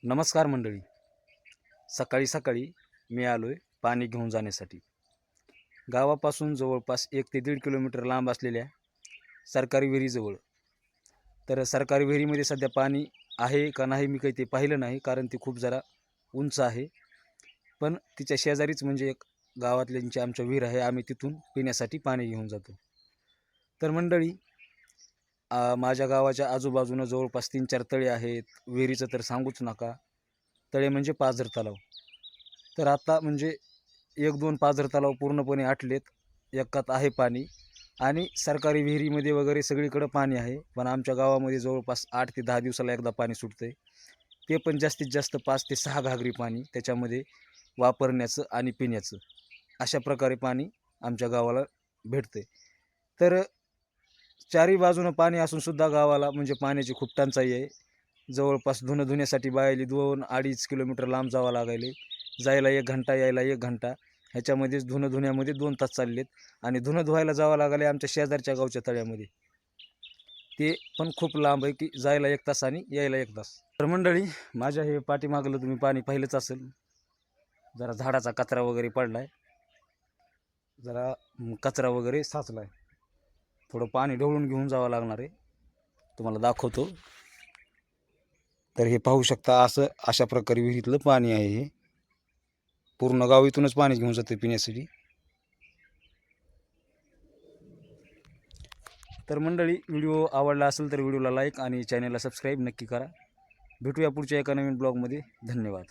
नमस्कार मंडळी. सकाळी सकाळी मी आलो आहे पाणी घेऊन जाण्यासाठी. गावापासून जवळपास 1 ते 1.5 किलोमीटर लांब असलेल्या सरकारी विहिरीजवळ. तर सरकारी विहिरीमध्ये सध्या पाणी आहे का नाही मी काही ते पाहिलं नाही, कारण ती खूप जरा उंच आहे. पण तिच्या शेजारीच म्हणजे एक गावातल्यांची आमच्या विहीर आहे. आम्ही तिथून पिण्यासाठी पाणी घेऊन जातो. तर मंडळी, माझ्या गावाच्या आजूबाजूनं जवळपास 3-4 तळे आहेत. विहिरीचं तर सांगूच नका. तळे म्हणजे पाझर तलाव. तर आता म्हणजे 1-2 पाझर तलाव पूर्णपणे आटलेत. एकात आहे पाणी आणि सरकारी विहिरीमध्ये वगैरे सगळीकडं पाणी आहे. पण आमच्या गावामध्ये जवळपास 8 ते 10 दिवसाला एकदा पाणी सुटतं आहे. ते पण जास्तीत जास्त 5 ते 6 घागरी पाणी त्याच्यामध्ये वापरण्याचं आणि पिण्याचं. अशा प्रकारे पाणी आमच्या गावाला भेटतं आहे. तर चारी बाजूनं पाणी असूनसुद्धा गावाला म्हणजे पाण्याची खूप टंचाई आहे. जवळपास धुण्यासाठी बायाला 2-2.5 किलोमीटर लांब जावं लागायले. जायला 1 घंटा, यायला 1 घंटा. ह्याच्यामध्येच धुण्यामध्ये 2 तास चाललेत. आणि धुवायला जावं लागले आमच्या शेजारच्या गावच्या तळ्यामध्ये. ते पण खूप लांब आहे, की जायला 1 तास आणि यायला 1 तास. तर मंडळी, माझ्या हे पाठीमागलं तुम्ही पाणी पाहिलंच असेल. जरा झाडाचा कचरा वगैरे पडलाय, जरा कचरा वगैरे साचलाय. थोडं पाणी ढवळून घेऊन जावं लागणार आहे. तुम्हाला दाखवतो. तर हे पाहू शकता, अशा प्रकारे विहिरीतलं पाणी आहे. हे पूर्ण गाव इथूनच पाणी घेऊन जाते पिण्यासाठी. तर मंडळी, व्हिडिओ आवडला असेल तर व्हिडिओला लाईक आणि चॅनलला सबस्क्राईब नक्की करा. भेटूया पुढच्या एका नवीन ब्लॉगमध्ये. धन्यवाद.